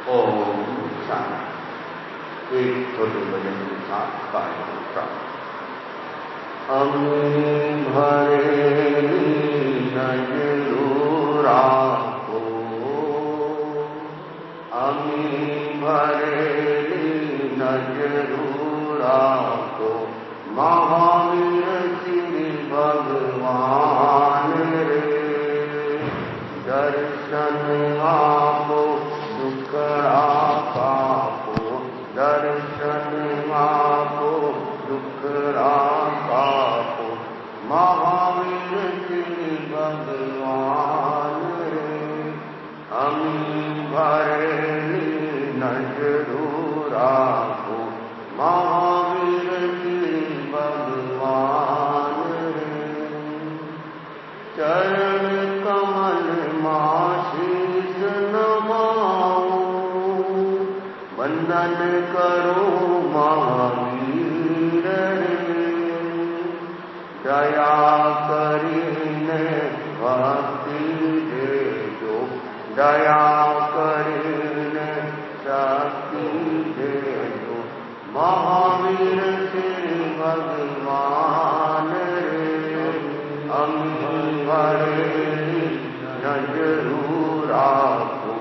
ओम शांति। एक छोटे भजन के साथ कार्यक्रम प्रारंभ। अमी भरे नजरूरा को, अमी भरे नजरूरा को, महावीर श्री भगवान रे, दर्शन आपो दुखड़ा पापो, दर्शन आपो दुखड़ा पापो, महावीर श्री भगवान रे, अमी भरेली नजरूरा को, महावीर श्री भगवान रे, चरण कमल माशीष नमाओ, वंदन करो महावीर रे, दया करीने भक्ति दे दो, दया करीने शक्ति दे दो, महावीर श्री भगवान रे, अमी भरेली नजरूरा को,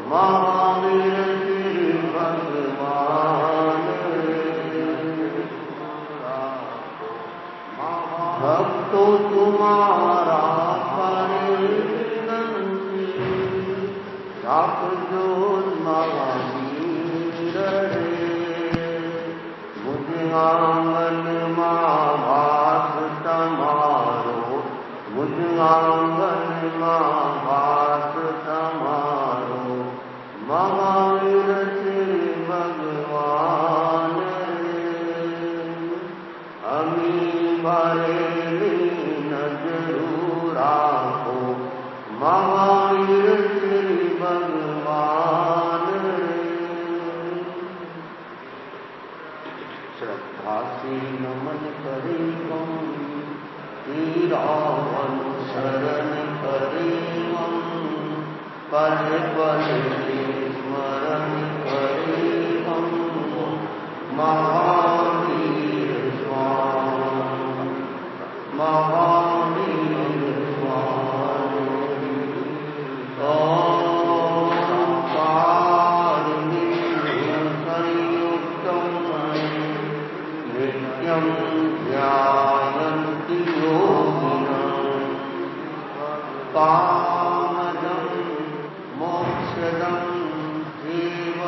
महावीर श्री भगवान रे, भक्तो तुम्हारा करे विनती, साप जो महावीर रे, मुझ आंगन माँ भास समारो, मुझ आंगन माँ भास समारो, महावीर श्री भगवान रे, अमी भरेली नजरूरा को, महावीर श्री भगवान रे, श्रद्धा से नमन करे हम, तेरा अनुसरण करे हम, पल पल स्मरण करे हम, महावीर स्वामी, महावीर स्वामी, ओंकार संयुक्तम नित्यं ध्यायन्ति योगिनः, कामदं मोक्षदं देव,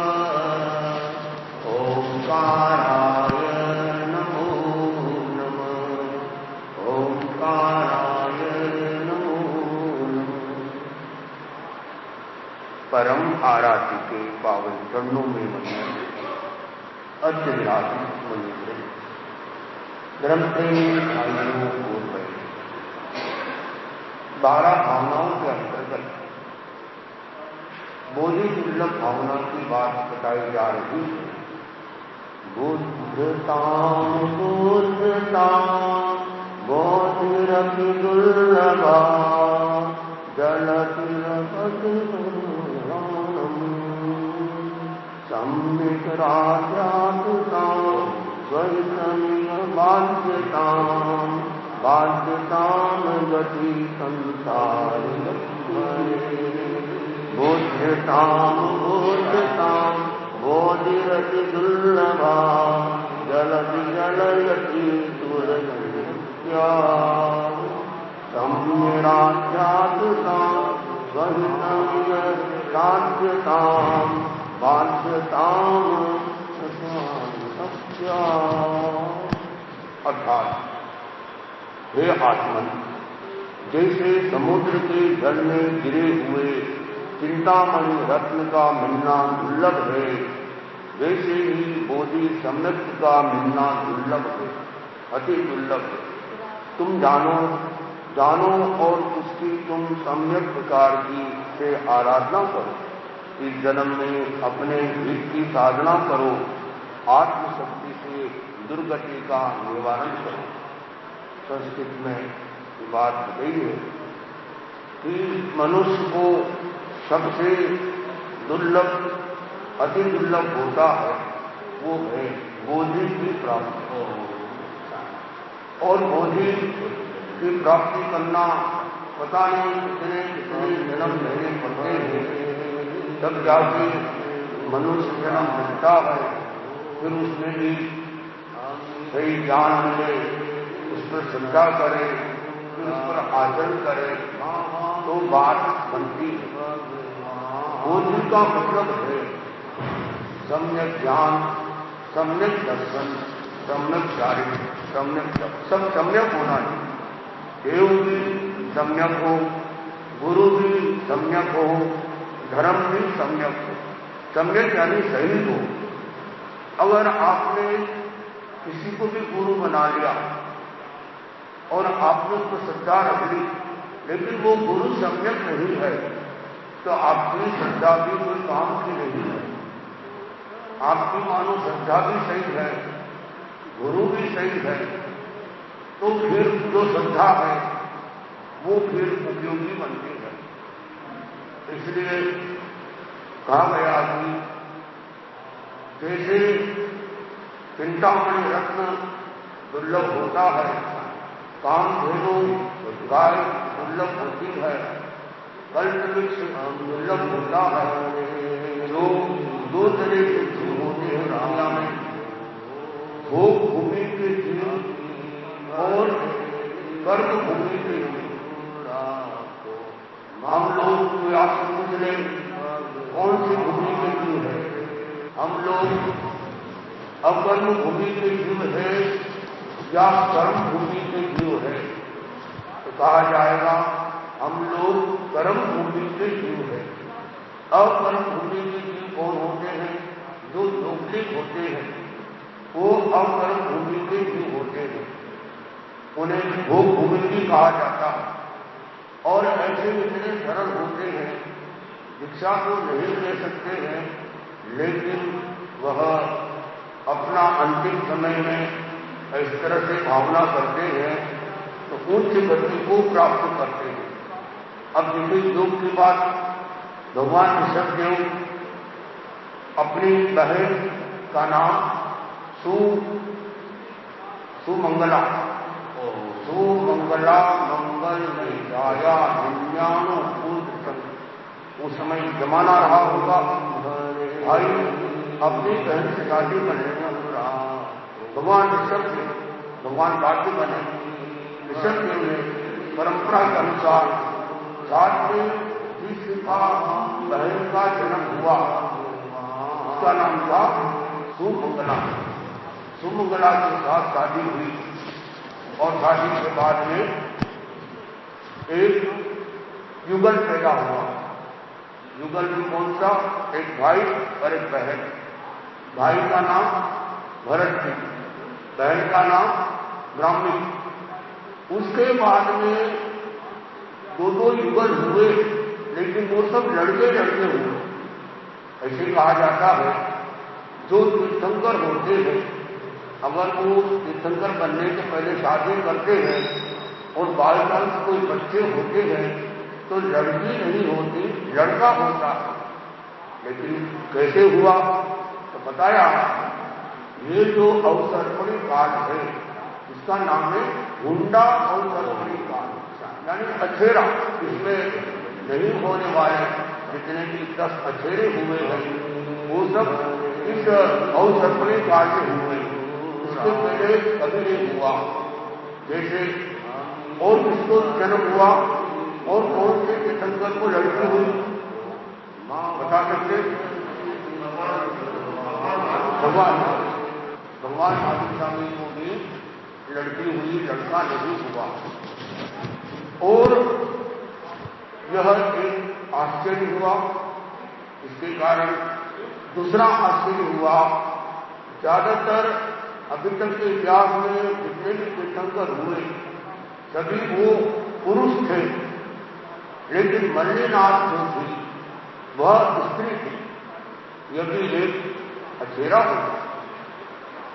ओंकाराय नमो नमः, ओंकाराय नमो नमः। परम आराध्य के पावन चरणों में वंदन। अद्य विराजित मुनि ग्रंथप्रेमी भाइयों को 12 भावनाओं के अंतर्गत बोधि दुर्लभ भावना की बात बताई जा रही है। बुद्धताम बुद्धताम बोधिरपि दुर्लभा, जलतिरपति सम्यक् राजाताम स्वैतमीय बाध्यताम, बाध्यताम गति संसारि बुद्धताम बुद्धताम बोधिरपि दुर्लभा, जलति जलयति दुर्गत्या, सम्यक् राजाताम स्वैतमीय राज्यताम, बाध्यताम अर्थात हे आत्मन, जैसे समुद्र के जल में गिरे हुए चिंतामणि रत्न का मिलना दुर्लभ है, वैसे ही बोधि सम्यक का मिलना दुर्लभ है, अति दुर्लभ है। तुम जानो जानो और उसकी तुम सम्यक प्रकार की से आराधना करो। इस जन्म में अपने हित की साधना करो, आत्मशक्ति से दुर्गति का निवारण करो। संस्कृत में बात बताई है कि मनुष्य को सबसे दुर्लभ अति दुर्लभ होता है वो है बोधि की प्राप्ति। और बोधि की प्राप्ति करना पता नहीं कितने कितने जन्म लेने पड़ते हैं, तब जाके मनुष्य जन्म मिलता है। फिर उसमें भी सही ज्ञान मिले, उस पर श्रद्धा करे, फिर उस पर आचरण करे तो बात बनती है। बोधि का मतलब है सम्यक ज्ञान, सम्यक दर्शन, सम्यक चारित्र, सम्यक सब सम्यक होना चाहिए। देव भी सम्यक हो, गुरु भी सम्यक हो, धर्म भी सम्यक हो। सम्यक यानी सही हो। अगर आपने किसी को भी गुरु बना लिया और आपने उसको श्रद्धा रख ली, लेकिन वो गुरु सम्यक नहीं है, तो आपकी श्रद्धा भी कोई काम की नहीं है। आपकी मानो श्रद्धा भी सही है, गुरु भी सही है, तो फिर जो श्रद्धा है वो फिर उपयोगी बनती है। इसलिए कहा गया कि जैसे चिंतामणि रत्न दुर्लभ होता है, कामधेनु गाय दुर्लभ होती है, कल्पवृक्ष दुर्लभ होता है। जो दो तरह के जीव होते हैं दुनिया में, भोग भूमि के जीव और कर्म भूमि के जीव। हम लोग कोई आपसे पूछ लें कौन सी भूमि के जीव है, हम लोग अकर्म भूमि के जीव है या कर्म भूमि के जीव है, तो कहा जाएगा हम लोग कर्म भूमि के जीव है। अकर्म भूमि के जीव कौन होते हैं? जो लौकिक होते हैं, वो अकर्म भूमि के जीव होते हैं, उन्हें भोग भूमि भी कहा जाता है। और ऐसे इतने सरल होते हैं, दीक्षा को नहीं ले सकते हैं, लेकिन वह अपना अंतिम समय में इस तरह से भावना करते हैं तो उच्च गति को प्राप्त करते हैं। अब जैसे योग की बात, भगवान ऋषभदेव अपनी बहन का नाम सुमंगला मंगल में आया निन्यानो पूर्ण। उस समय जमाना रहा होगा, भाई अपनी बहन से शादी करने रहा। भगवान ऋषभदेव, भगवान भाग्य बने, ऋषभदेव ने परंपरा के अनुसार साथ में जिसका बहन का जन्म हुआ उसका नाम था सुमंगला। सुमंगला के साथ शादी हुई और शादी के बाद में एक युगल पैदा हुआ। युगल भी कौन सा? एक भाई और एक बहन। भाई का नाम भरत जी, बहन का नाम ब्राह्मी। उसके बाद में दो युगल हुए, लेकिन वो सब लड़के हुए। ऐसे कहा जाता है जो तीर्थंकर होते हैं, अगर वो तीर्थंकर बनने के पहले शादी करते हैं और बालकाल में कोई बच्चे होते हैं तो लड़की नहीं होती, लड़का होता है। लेकिन कैसे हुआ तो बताया, ये जो अवसर्पणी काल है इसका नाम है हुंडा अवसर्पणी काल, यानी अछेरा। इसमें नहीं होने वाले जितने भी 10 अछेरे हुए हैं वो सब इस अवसर्पणी काल में हुए, उसके पहले कभी नहीं हुआ। जैसे और किसको जन्म हुआ और कौन से तीर्थंकर को लड़की हुई बता सकते? भगवान आदि स्वामी को भी लड़की हुई, लड़का नहीं हुआ। और यह एक आश्चर्य हुआ। इसके कारण दूसरा आश्चर्य हुआ, ज्यादातर अभी तक के इतिहास में जितने भी तीर्थंकर हुए सभी वो पुरुष थे, लेकिन मल्लिनाथ जो थी वह स्त्री थी। यह भी एक अछेरा हुआ।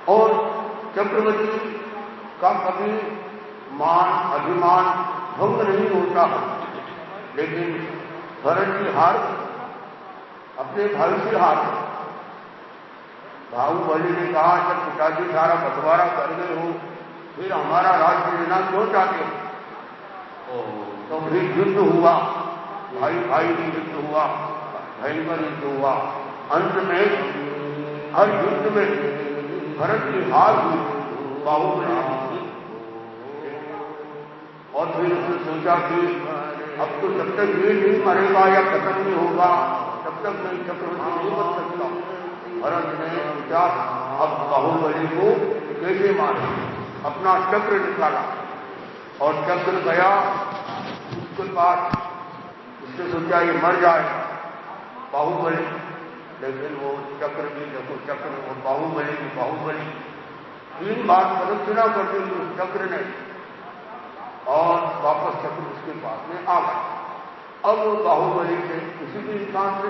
और चक्रवर्ती का कभी मान अभिमान भंग नहीं होता है, लेकिन भरत जी हार, अपने भाई से हार, बाहुबली ने कहा, जब पिताजी सारा बंटवारा कर गए हो, फिर हमारा राज्य लेना क्यों चाहते हो? तो फिर युद्ध हुआ, भाई भाई में युद्ध हुआ, भयंकर युद्ध हुआ। अंत में हर युद्ध में भरत की हार हुई, बाहुबली। और फिर उसने सोचा कि अब तो जब तक ये नहीं मरेगा या खत्म नहीं होगा, तब तक मैं चक्रवर्ती नहीं बन सकता। भरत ने सोचा अब बाहुबली को कैसे मारे, अपना चक्र निकाला और चक्र गया उसके पास। उसने सोचा ये मर जाए बाहुबली, लेकिन वो चक्र भी देखो, चक्र और बाहुबली की बाहुबली 3 बार प्रदक्षिणा कर दी उस चक्र ने, और वापस चक्र उसके पास में आ गया। अब वो बाहुबली से किसी भी इंसान से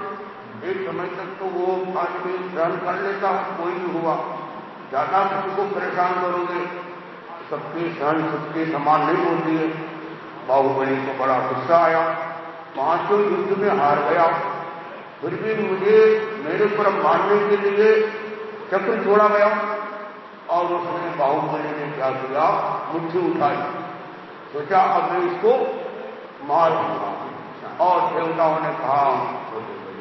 एक समय तक तो वो आदमी सहन कर लेता है, कोई भी हुआ। ज्यादा किसी को परेशान करोगे, सबके सहन सबके समान नहीं होती है। बाहुबली को बड़ा गुस्सा आया, 5 युद्ध में हार गया, फिर भी मुझे मेरे ऊपर मारने के लिए चक्र छोड़ा गया। और उसने बाहुबली ने क्या किया, मुट्ठी उठाई, सोचा अब मैं इसको मार दूंगा। और देवताओं ने कहा,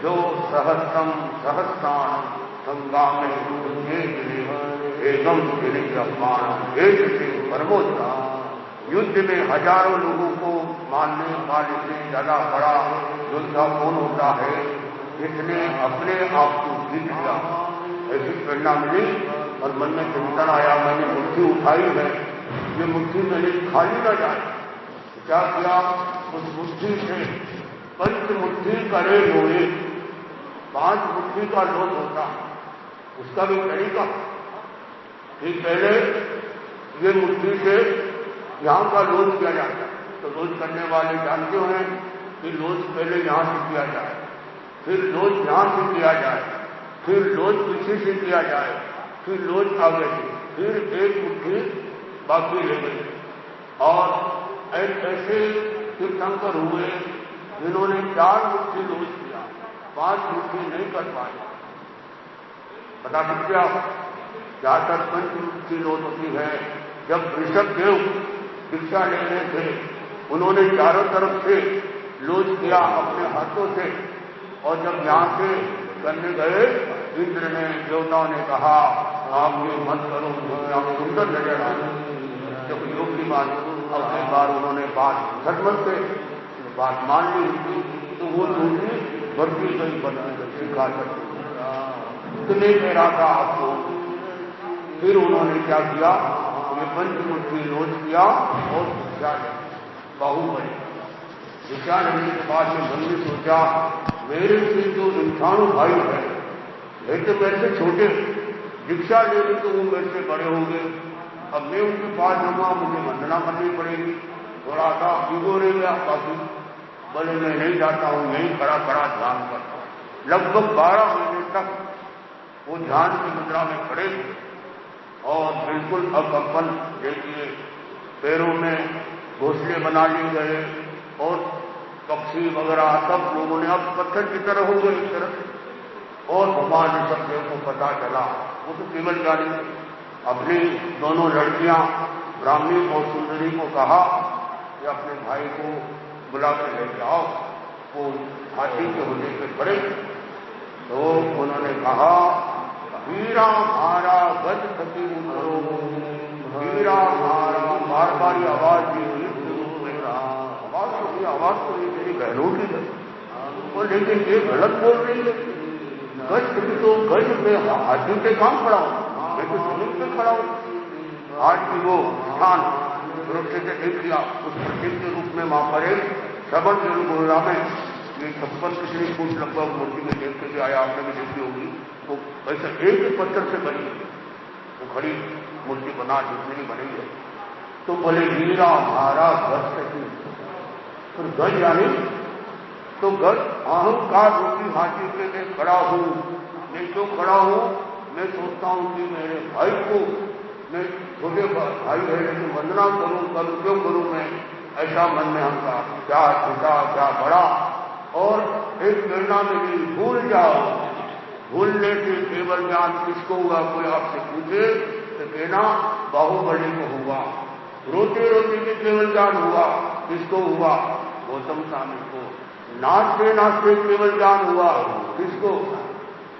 जो सहस्रम सहस्रान गंगा में एकम अपमान एक से परमोत्ता। युद्ध में हजारों लोगों को मारने वाले से ज्यादा बड़ा योद्धा कौन होता है, जिसने अपने आप को जीत लिया। ऐसी प्रेरणा मिली और मन में चिंतन आया, मैंने मुट्ठी उठाई है, ये मुट्ठी मेरी खाली न जाए। क्या किया, उस मुट्ठी से 5 मुट्ठी करे लोहे, 5 मुट्ठी का लोट होता, उसका भी तरीका। ठीक पहले ये मुट्ठी से यहां का लोट किया जाता है, तो लोट करने वाले जानते हैं कि लोट पहले यहां से किया जाए, फिर लोट यहां से किया जाए, फिर लोट पीछे से किया जाए, फिर लोट आगे से, फिर एक मुट्ठी बाकी रह गई। और ऐसे तीर्थंकर हुए जिन्होंने 4 मुट्ठी लोट किया, 5 मुट्ठी नहीं कर पाए। बता सकते आप क्या तक 5 मुट्ठी लोट होती है? जब ऋषभ देव दीक्षा ले रहे थे, उन्होंने चारों तरफ से लोट किया अपने हाथों से, और जब यहां से करने गए, इंद्र ने, देवताओं ने कहा आप ये मत करो, आप सुंदर नजर आए। जब योग की बात, अब एक बार उन्होंने बात खत्म से बात मान ली, तो वो दूसरी बढ़ती गई बढ़ती गई, सिखा सकती इतने मेरा था आपको। फिर उन्होंने क्या किया, ये 5 मुट्ठी लोट किया और भिक्षा ले, बाहुबली भिक्षा लेने के बाद में मन में सोचा, मेरे से जो 98 भाई है, एक तो मेरे से छोटे, दीक्षा ले ली तो वो मेरे से बड़े हो गए। अब मैं उनके पास जाऊंगा, मुझे वंदना करनी पड़ेगी। थोड़ा सा ईगो रह गया काफी, बोले मैं नहीं जाता हूं, यहीं खड़ा खड़ा ध्यान करता हूं। लगभग 12 महीने तक वो ध्यान की मुद्रा में खड़े थे और बिल्कुल अकंपन। देखिए पैरों में घोंसले बना लिए गए और पक्षी वगैरह सब लोगों ने अब पत्थर की तरह हो गए एक तरह। और भगवान ऋषभदेव को पता चला, वो तो केवल जानी अपनी दोनों लड़कियां ब्राह्मणी और सुंदरी को कहा कि अपने भाई को बुला कर लेके आओ, वो हाथी के होने के पड़े। तो उन्होंने कहा, वीरा मारा गज सती करो, वीरा मारा, बार बार ये आवाज दी, आवाज तो ये मेरी बहनों की है, और लेकिन ये गलत बोल रही है। गज तो गज में हाथी पे काम खड़ा हूं, मैं तो जमीन पे खड़ा हूं। आज की वो स्थान सुरक्षित से देख लिया, उस प्रतीक के रूप में वहां पर एक श्रवण गुरुला में ये 56 कितनी फुट लगभग मूर्ति में देख के आया, आपने भी देखी होगी। वो ऐसा एक ही पत्थर से बनी है, वो खड़ी मूर्ति बना जितनी बनी है। तो बोले वीरा मारा गज सती, फिर गज यानी तो गज अहंकार रूपी हाथी पे मैं खड़ा हूं। मैं क्यों खड़ा हूं? मैं सोचता हूं कि मेरे भाई को, मैं छोटे भाई है लेकिन वंदना करूं, क्यों करूं मैं? ऐसा मन में हमका, क्या छोटा क्या बड़ा। और एक प्रेरणा मिली, भूल जाओ भूलने से केवल ज्ञान किसको हुआ? कोई आपसे पूछे तो कहना बाहुबली को हुआ। रोते रोते भी केवल ज्ञान हुआ, किसको हुआ? गौतम स्वामी को। नाचते नाचते केवल ज्ञान हुआ, किसको?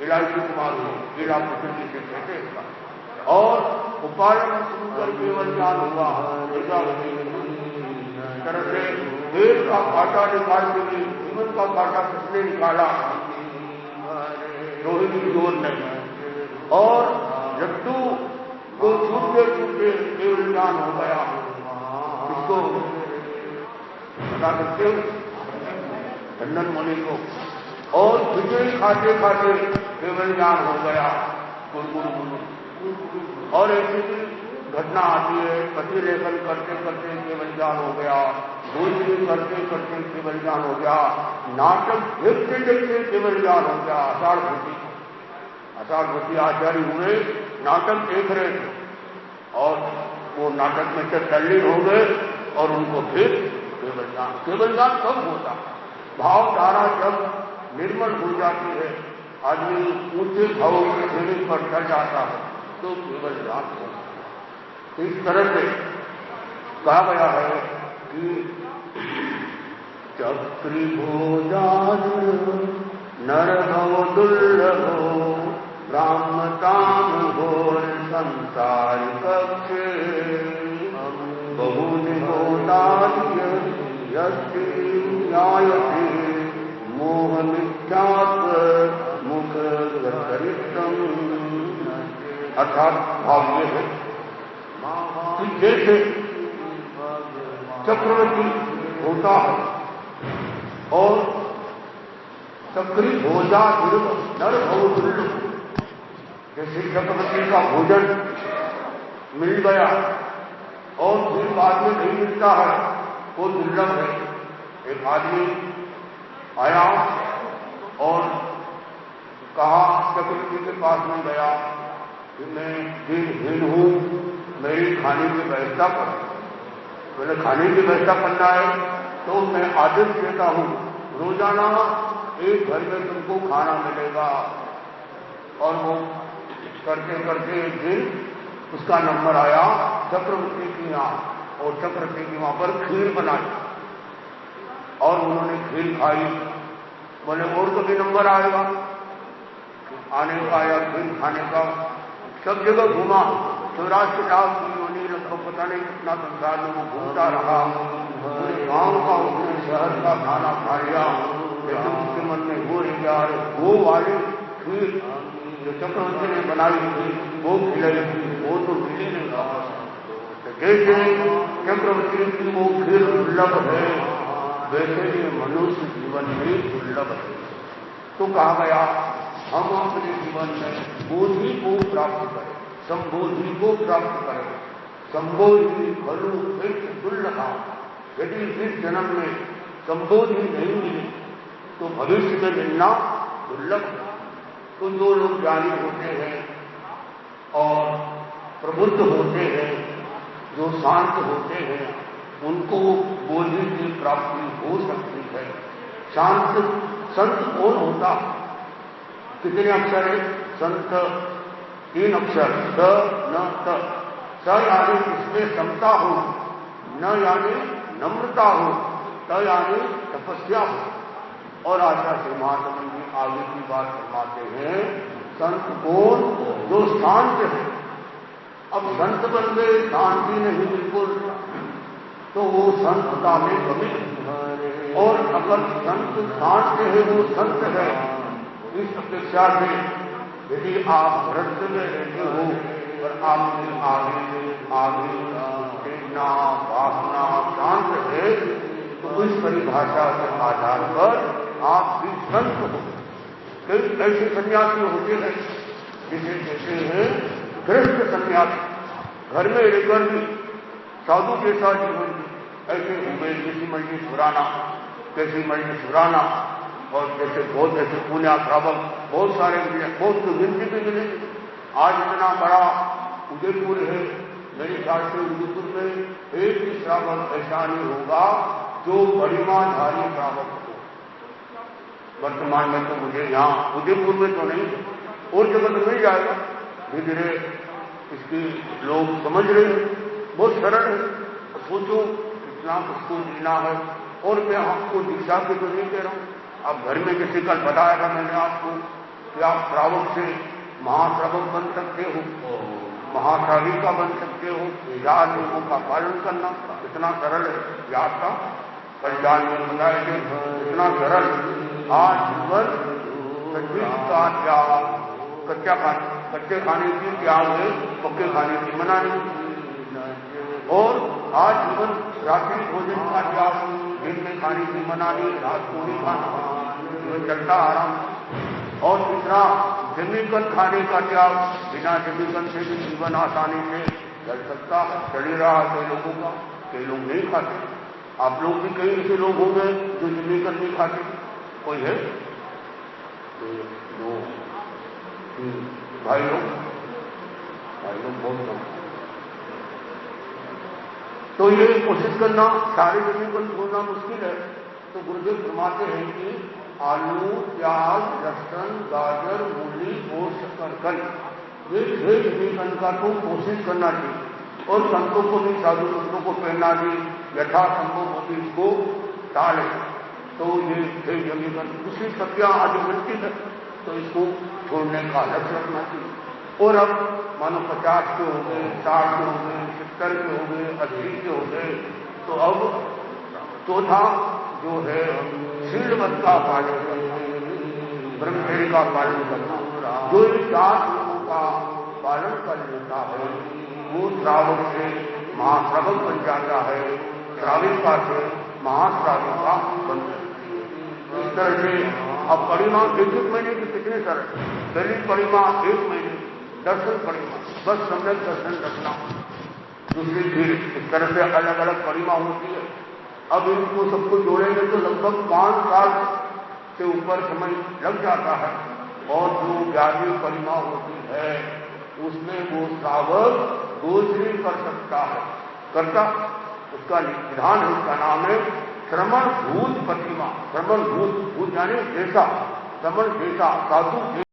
इलायची कुमार को, इला प्रकृति से कहते हैं। और उपायन सुनकर केवल ज्ञान हुआ, तरह से देश का कांटा निकाल के लिए जीवन का कांटा किसने निकाला? रोहिणी जोर नहीं। और जट्टू को छूटते छूटते केवल ज्ञान हो गया, किसको बता सकते हो? चंदन मुनि को। और खिचड़ी खाते खाते केवल ज्ञान हो गया, गुरु। और ऐसी घटना आती है, पति लेखन करते करते केवल ज्ञान हो गया, भोजन करते करते केवल ज्ञान हो गया, नाटक देखते देखते केवल ज्ञान हो गया। आषाढ़वती आचार्य हुए, नाटक देख रहे थे और वो नाटक में से तल्लीन हो गए और उनको फिर केवल ज्ञान कब होता? भावधारा जब निर्मल हो जाती है, आदमी ऊंचे भाव श्रेणी पर चढ़ जाता है तो केवल ज्ञान होता। इस तरह से कहा गया है कि चक्री भोजान नर भव दुर्लभो ब्राह्मताम घोर संसार कक्षे बहुनि भोदार्य यस्ति न्यायते मोह मिथ्यात्व मुख गरिष्ठम। अर्थात भाव ये है कि जैसे चक्रवर्ती होता है और चक्री भोजा नर भव दुर्लभ, जैसे चक्रवर्ती का भोजन मिल गया और फिर बाद में नहीं मिलता है, वो दुर्लभ है। एक आदमी आया और कहा, चक्रवर्ती के पास में गया कि मैं दिनहीन हूं, मेरी खाने की व्यवस्था कर। मैंने खाने की व्यवस्था करना है तो मैं आदेश देता हूं, रोजाना एक घर में तुमको खाना मिलेगा। और वो करते करते एक दिन उसका नंबर आया चक्रवर्ती की यहाँ, और चक्रवर्ती की वहां पर खीर बनाई और उन्होंने खीर खाई। बोले और कभी नंबर आएगा? आने का आया, खीर खाने का। सब जगह घूमा, सौराष्ट्र डाक योनी लगभग पता नहीं कितना संसार में वो घूमता रहा, पूरे गांव का पूरे शहर का खाना खा लिया, लेकिन उसके मन में हो रही यार वो वाली खीर जो चक्रवर्ती ने बनाई थी वो खिलाई, वो तो मिली नहीं रहा। जैसे चक्रवर्ती की वो खीर दुर्लभ है, वैसे ही मनुष्य जीवन में दुर्लभ है। तो कहा गया हम अपने जीवन में बोधि को प्राप्त करें, संबोधि को प्राप्त करें। संबोधि खलु दुर्लभा, यदि इस जन्म में संबोधि नहीं मिली तो भविष्य में मिलना दुर्लभ। तो जो लोग ज्ञानी होते हैं और प्रबुद्ध होते हैं, जो शांत होते हैं, उनको बोधि की प्राप्ति हो सकती है। शांत संत कौन होता? कितने अक्षर है संत? 3 अक्षर, स न त। स यानी इसमें समता हो, न यानी नम्रता हो, त यानी तपस्या हो। और आचार्य श्री महात्मा जी आगे की बात फरमाते हैं, संत कौन? जो शांत है। अब संत बन गए, शांति नहीं बिल्कुल, तो वो संतता में कमी। और अगर संत शांत है वो संत है। इस अपेक्षा से यदि आप व्रत में रहते हो और आपके आगे चेतना वासना शांत है, तो इस परिभाषा के आधार पर आप भी संत हो। कई ऐसे सन्यासी होते हैं जिसे कहते हैं गृहस्थ सन्यासी, घर में रहकर भी साधु के साथ जीवन की। ऐसे हुए जैसी मल्टी सुराना, कैसी मल्टी सुराना, और जैसे बहुत ऐसे पुण्या श्रावक बहुत सारे मिले, बहुत तो गिनती भी मिले। आज इतना बड़ा उदयपुर है, मेरे ख्याल से उदयपुर में एक भी श्रावक ऐसा नहीं होगा जो गरिमाधारी श्रावक हो। वर्तमान में तो मुझे यहाँ उदयपुर में तो नहीं, और जगह तो मिल जाएगा। धीरे धीरे इसकी लोग समझ रहे हैं, बहुत सरल है। सोचो इतना उसको जीना है। और मैं आपको दीक्षा के तो नहीं कह रहा हूं, अब घर में किसी कल बताया था मैंने आपको कि आप श्रावक से महाश्रावक बन सकते हो, महाश्राविका बन सकते हो। 4 नियमों का पालन करना इतना सरल है। याद का कल्याण में बताया कि इतना सरल। आज जीवन सच्ची का त्याग, कच्चे खाने की त्याग है, पक्के खाने की मना नहीं। और आज जीवन रात्रि भोजन का त्याग, दिन में खाने की मना नहीं, रात को नहीं खाना, जीवन चलता आराम। और तीसरा जमीकन खाने का त्याग, बिना जमीकन से भी जीवन आसानी से चल सकता है, चल ही रहा है कई लोगों का। कई लोग नहीं खाते, आप लोग भी कई ऐसे लोग होंगे जो जमीकन नहीं खाते। कोई है तो भाई लोग बहुत कम। तो ये कोशिश करना, सारे जमीकन छोड़ना मुश्किल है। तो गुरुदेव फरमाते हैं कि आलू, प्याज, लहसुन, गाजर, मूली और शकरकंद, ये 6 जमीकन का तो कोशिश करना चाहिए। और संतों को भी, साधु संतों को प्रेरणा दी यथासंभव होती इसको टाले। तो ये 6 जमीकन दूसरी सब्जियां आदि मिलती है तो इसको छोड़ने का लक्ष्य रखना चाहिए। और अब मानो 50 के हो गए, 60 के हो गए, 70 के हो गए, 80 के हो गए, तो अब चौथा जो है शीलवत का पालन करना, ब्रह्मचर्य का पालन करना। जो इन 4 नियमों का पालन कर लेता है वो श्रावक से महाश्रावक बन जाता है, श्राविका से महाश्राविका बन जाती है। इस तरह से अब परिमा 1-1 महीने की कितने सरल। पहली परिमा 1 महीने दर्शन परिमा, बस सम्यक दर्शन रखना। दूसरी फिर इस तरह से अलग अलग परिमा होती है। अब इनको सबको जोड़ेंगे तो लगभग 5 साल से ऊपर समय लग जाता है। और जो 11वीं परिमा होती है उसमें वो श्रावक दूसरी कर सकता है, करता उसका विधान है, उसका नाम है श्रमण भूत प्रतिमा। श्रमण भूत, भूत यानी जैसा, श्रमण जैसा, साधु